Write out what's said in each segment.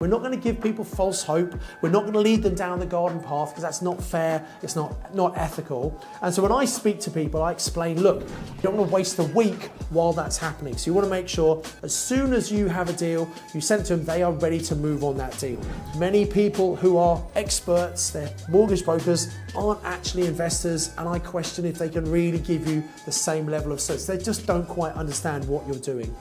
We're not going to give people false hope. We're not going to lead them down the garden path because that's not fair, it's not ethical. And so when I speak to people, I explain, look, you don't want to waste a week while that's happening. So you want to make sure as soon as you have a deal, you send to them, they are ready to move on that deal. Many people who are experts, they're mortgage brokers, aren't actually investors, and I question if they can really give you the same level of service. They just don't quite understand what you're doing.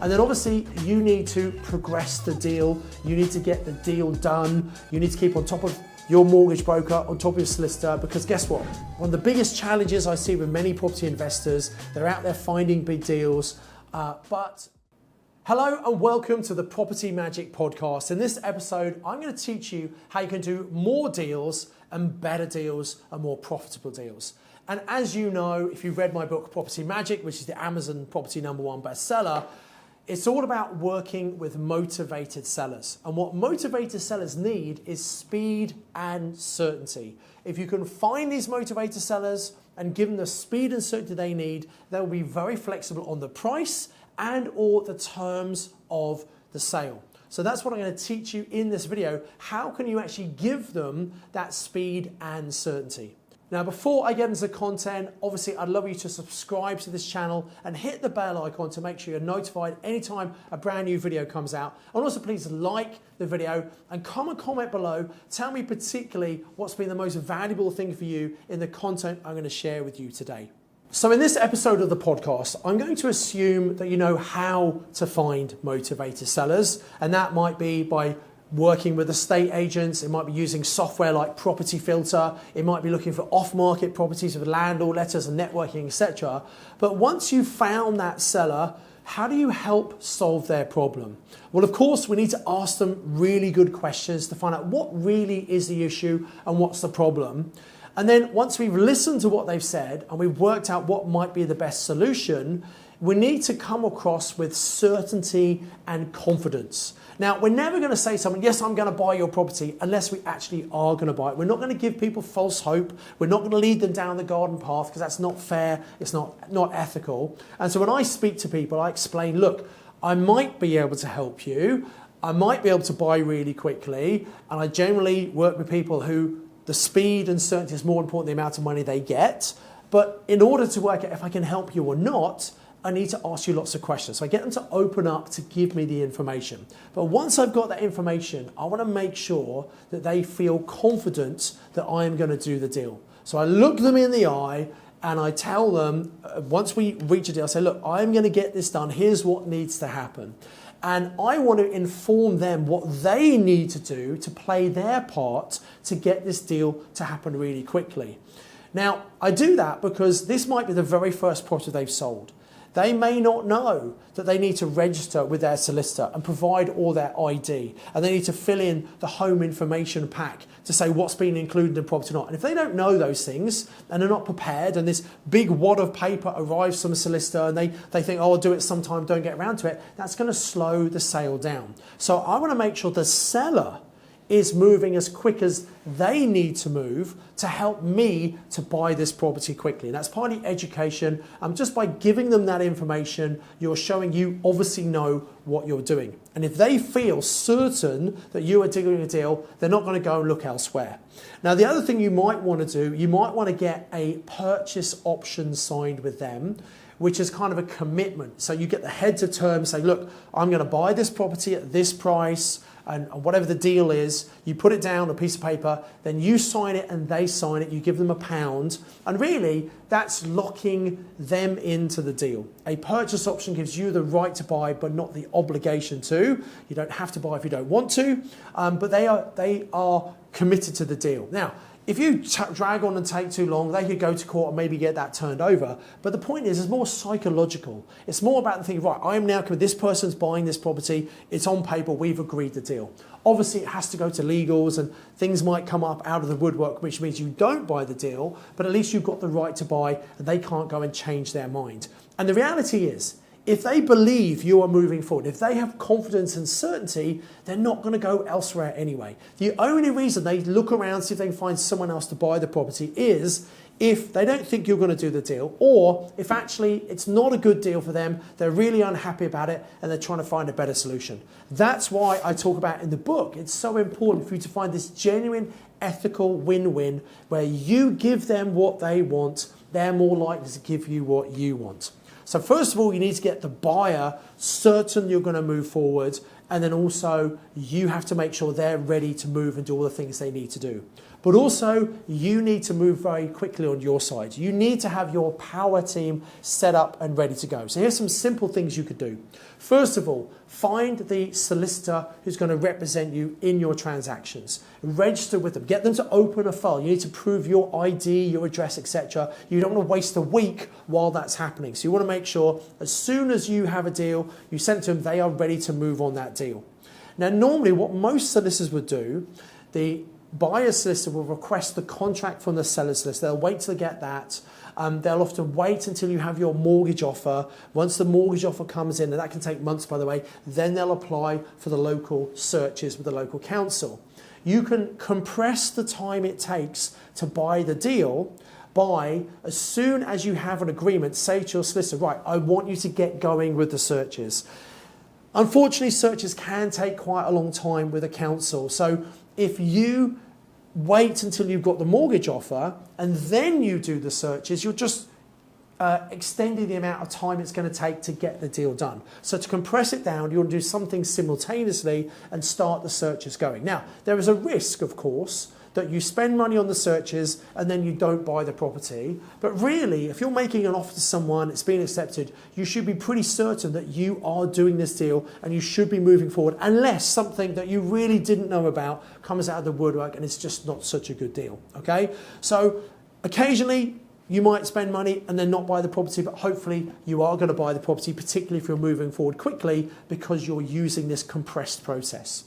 And then obviously you need to progress the deal. You need to get the deal done. You need to keep on top of your mortgage broker, on top of your solicitor, because guess what? One of the biggest challenges I see with many property investors, they're out there finding big deals, Hello and welcome to the Property Magic Podcast. In this episode, I'm going to teach you how you can do more deals and better deals and more profitable deals. And as you know, if you've read my book, Property Magic, which is the Amazon property #1 bestseller, it's all about working with motivated sellers. And what motivated sellers need is speed and certainty. If you can find these motivated sellers and give them the speed and certainty they need, they'll be very flexible on the price and or the terms of the sale. So that's what I'm going to teach you in this video. How can you actually give them that speed and certainty? Now, before I get into the content, obviously I'd love you to subscribe to this channel and hit the bell icon to make sure you're notified anytime a brand new video comes out. And also please like the video and comment below. Tell me particularly what's been the most valuable thing for you in the content I'm going to share with you today. So in this episode of the podcast, I'm going to assume that you know how to find motivated sellers, and that might be by working with estate agents, it might be using software like Property Filter, it might be looking for off-market properties with landlord letters and networking, etc. But once you've found that seller, how do you help solve their problem? Well, of course, we need to ask them really good questions to find out what really is the issue and what's the problem. And then once we've listened to what they've said and we've worked out what might be the best solution, we need to come across with certainty and confidence. Now, we're never going to say to someone, yes, I'm going to buy your property, unless we actually are going to buy it. We're not going to give people false hope. We're not going to lead them down the garden path because that's not fair, it's not ethical. And so when I speak to people, I explain, look, I might be able to help you. I might be able to buy really quickly. And I generally work with people who the speed and certainty is more important than the amount of money they get. But in order to work out if I can help you or not, I need to ask you lots of questions. So I get them to open up to give me the information. But once I've got that information, I want to make sure that they feel confident that I am going to do the deal. So I look them in the eye and I tell them, once we reach a deal, I say, look, I'm going to get this done. Here's what needs to happen. And I want to inform them what they need to do to play their part to get this deal to happen really quickly. Now, I do that because this might be the very first property they've sold. They may not know that they need to register with their solicitor and provide all their ID, and they need to fill in the home information pack to say what's been included in the property or not. And if they don't know those things and they're not prepared, and this big wad of paper arrives from a solicitor and they think, oh, I'll do it sometime, don't get around to it, that's going to slow the sale down. So I want to make sure the seller is moving as quick as they need to move to help me to buy this property quickly. And that's partly education. Just by giving them that information, you're showing you obviously know what you're doing. And if they feel certain that you are doing a deal, they're not going to go and look elsewhere. Now, the other thing you might want to do, you might want to get a purchase option signed with them, which is kind of a commitment. So you get the heads of terms, say, look, I'm going to buy this property at this price, and whatever the deal is, you put it down on a piece of paper, then you sign it and they sign it, you give them £1, and really that's locking them into the deal. A purchase option gives you the right to buy but not the obligation to. You don't have to buy if you don't want to, but they are committed to the deal. Now, if you drag on and take too long, they could go to court and maybe get that turned over. But the point is, it's more psychological. It's more about the thing, right, I am now committed, this person's buying this property, it's on paper, we've agreed the deal. Obviously, it has to go to legals and things might come up out of the woodwork, which means you don't buy the deal, but at least you've got the right to buy and they can't go and change their mind. And the reality is, if they believe you are moving forward, if they have confidence and certainty, they're not going to go elsewhere anyway. The only reason they look around, see if they can find someone else to buy the property is if they don't think you're going to do the deal, or if actually it's not a good deal for them, they're really unhappy about it and they're trying to find a better solution. That's why I talk about in the book, it's so important for you to find this genuine, ethical win-win where you give them what they want, they're more likely to give you what you want. So first of all, you need to get the buyer certain you're going to move forward, and then also you have to make sure they're ready to move and do all the things they need to do. But also, you need to move very quickly on your side. You need to have your power team set up and ready to go. So here's some simple things you could do. First of all, find the solicitor who's going to represent you in your transactions. Register with them. Get them to open a file. You need to prove your ID, your address, etc. You don't want to waste a week while that's happening. So you want to make sure as soon as you have a deal, you send it to them, they are ready to move on that deal. Now, normally what most solicitors would do, the buyer solicitor will request the contract from the seller solicitor. They'll wait till they get that. They'll often wait until you have your mortgage offer. Once the mortgage offer comes in, and that can take months, by the way, then they'll apply for the local searches with the local council. You can compress the time it takes to buy the deal by, as soon as you have an agreement, say to your solicitor, right, I want you to get going with the searches. Unfortunately, searches can take quite a long time with a council. So if you wait until you've got the mortgage offer and then you do the searches, you're just extending the amount of time it's going to take to get the deal done. So to compress it down, you want to do something simultaneously and start the searches going. Now, there is a risk, of course, that you spend money on the searches and then you don't buy the property. But really, if you're making an offer to someone, it's been accepted, you should be pretty certain that you are doing this deal and you should be moving forward, unless something that you really didn't know about comes out of the woodwork and it's just not such a good deal, okay? So occasionally you might spend money and then not buy the property, but hopefully you are going to buy the property, particularly if you're moving forward quickly because you're using this compressed process.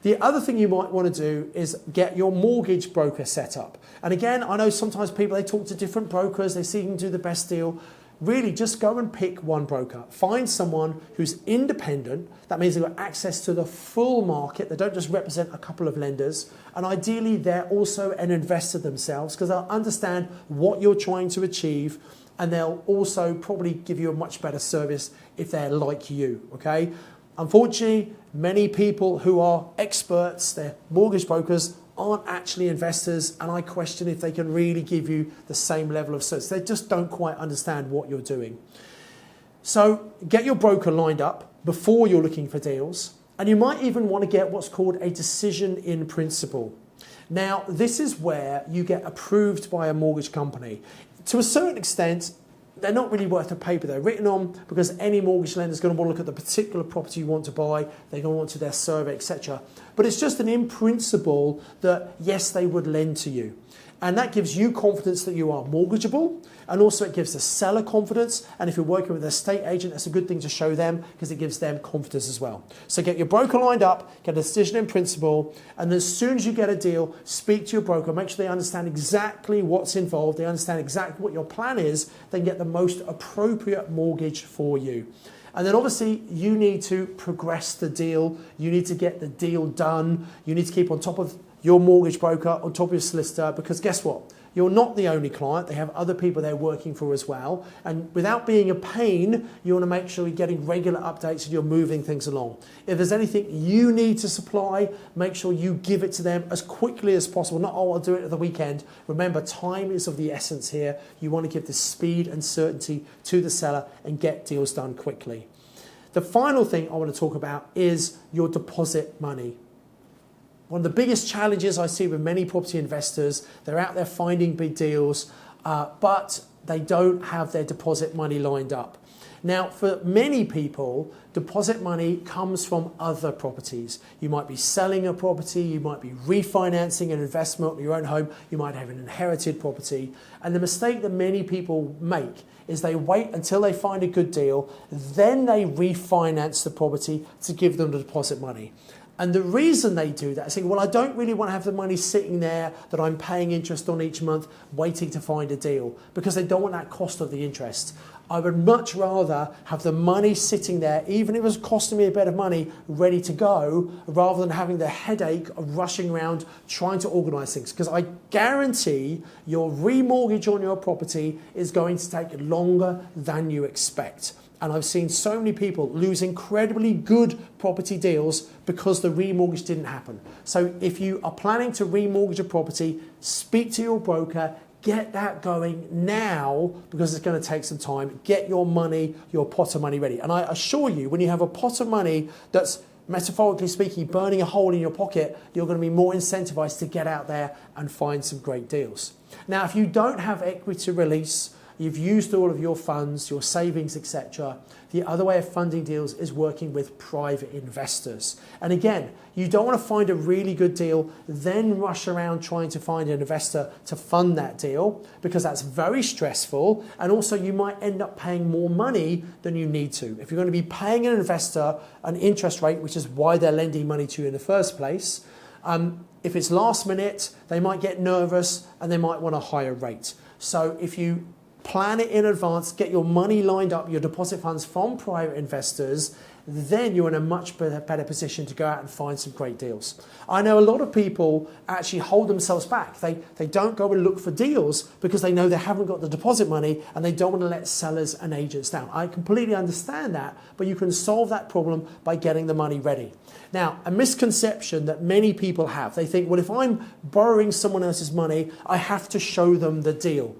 The other thing you might want to do is get your mortgage broker set up. And again, I know sometimes people, they talk to different brokers, they see who can do the best deal. Really, just go and pick one broker. Find someone who's independent. That means they've got access to the full market. They don't just represent a couple of lenders. And ideally, they're also an investor themselves because they'll understand what you're trying to achieve, and they'll also probably give you a much better service if they're like you, okay? Unfortunately, many people who are experts, they're mortgage brokers, aren't actually investors, and I question if they can really give you the same level of service. They just don't quite understand what you're doing. So get your broker lined up before you're looking for deals, and you might even want to get what's called a decision in principle. Now, this is where you get approved by a mortgage company. To a certain extent, they're not really worth the paper they're written on, because any mortgage lender is going to want to look at the particular property you want to buy. They're going to want to do their survey, etc. But it's just an in principle that, yes, they would lend to you. And that gives you confidence that you are mortgageable, and also it gives the seller confidence. And if you're working with an estate agent, that's a good thing to show them because it gives them confidence as well. So get your broker lined up, get a decision in principle, and as soon as you get a deal, speak to your broker, make sure they understand exactly what's involved, they understand exactly what your plan is, then get the most appropriate mortgage for you. And then obviously you need to progress the deal, you need to get the deal done, you need to keep on top of your mortgage broker, on top of your solicitor, because guess what? You're not the only client. They have other people they're working for as well. And without being a pain, you want to make sure you're getting regular updates and you're moving things along. If there's anything you need to supply, make sure you give it to them as quickly as possible. Not, oh, I'll do it at the weekend. Remember, time is of the essence here. You want to give the speed and certainty to the seller and get deals done quickly. The final thing I want to talk about is your deposit money. One of the biggest challenges I see with many property investors, they're out there finding big deals, but they don't have their deposit money lined up. Now, for many people, deposit money comes from other properties. You might be selling a property, you might be refinancing an investment or your own home, you might have an inherited property. And the mistake that many people make is they wait until they find a good deal, then they refinance the property to give them the deposit money. And the reason they do that is saying, well, I don't really want to have the money sitting there that I'm paying interest on each month waiting to find a deal, because they don't want that cost of the interest. I would much rather have the money sitting there, even if it was costing me a bit of money, ready to go, rather than having the headache of rushing around trying to organise things. Because I guarantee your remortgage on your property is going to take longer than you expect. And I've seen so many people lose incredibly good property deals because the remortgage didn't happen. So if you are planning to remortgage a property, speak to your broker, get that going now, because it's going to take some time. Get your money, your pot of money ready. And I assure you, when you have a pot of money that's, metaphorically speaking, burning a hole in your pocket, you're going to be more incentivized to get out there and find some great deals. Now, if you don't have equity to release, you've used all of your funds, your savings, etc., the other way of funding deals is working with private investors. And again, you don't want to find a really good deal, then rush around trying to find an investor to fund that deal, because that's very stressful. And also you might end up paying more money than you need to. If you're going to be paying an investor an interest rate, which is why they're lending money to you in the first place, if it's last minute, they might get nervous and they might want a higher rate. So if you plan it in advance, get your money lined up, your deposit funds from private investors, then you're in a much better position to go out and find some great deals. I know a lot of people actually hold themselves back. They don't go and look for deals because they know they haven't got the deposit money and they don't want to let sellers and agents down. I completely understand that, but you can solve that problem by getting the money ready. Now, a misconception that many people have, they think, well, if I'm borrowing someone else's money, I have to show them the deal.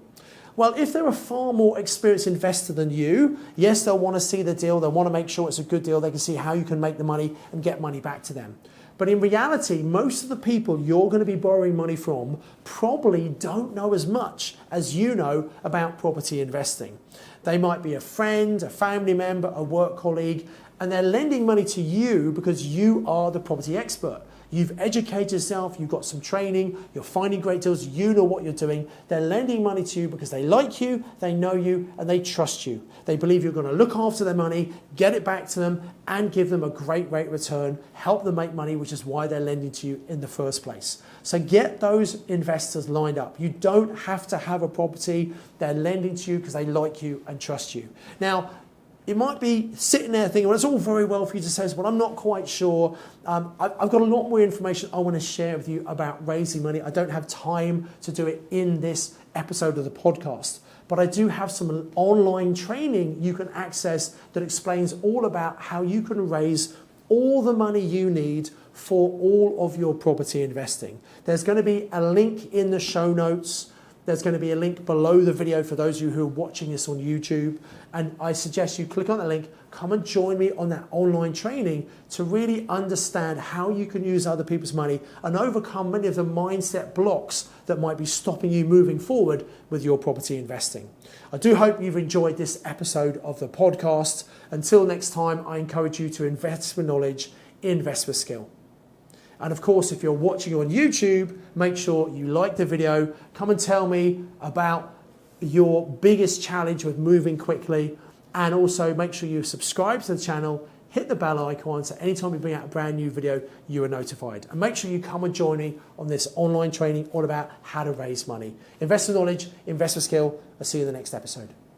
Well, if they're a far more experienced investor than you, yes, they'll want to see the deal. They'll want to make sure it's a good deal. They can see how you can make the money and get money back to them. But in reality, most of the people you're going to be borrowing money from probably don't know as much as you know about property investing. They might be a friend, a family member, a work colleague, and they're lending money to you because you are the property expert. You've educated yourself, you've got some training, you're finding great deals, you know what you're doing. They're lending money to you because they like you, they know you, and they trust you. They believe you're going to look after their money, get it back to them, and give them a great rate return, help them make money, which is why they're lending to you in the first place. So get those investors lined up. You don't have to have a property. They're lending to you because they like you and trust you. Now, it might be sitting there thinking, well, it's all very well for you to say this, but I'm not quite sure. I've got a lot more information I want to share with you about raising money. I don't have time to do it in this episode of the podcast, but I do have some online training you can access that explains all about how you can raise all the money you need for all of your property investing. There's going to be a link in the show notes. There's going to be a link below the video for those of you who are watching this on YouTube. And I suggest you click on that link, come and join me on that online training to really understand how you can use other people's money and overcome many of the mindset blocks that might be stopping you moving forward with your property investing. I do hope you've enjoyed this episode of the podcast. Until next time, I encourage you to invest with knowledge, invest with skill. And of course, if you're watching on YouTube, make sure you like the video. Come and tell me about your biggest challenge with moving quickly. And also make sure you subscribe to the channel, hit the bell icon so anytime we bring out a brand new video, you are notified. And make sure you come and join me on this online training all about how to raise money. Invest with knowledge, invest with skill. I'll see you in the next episode.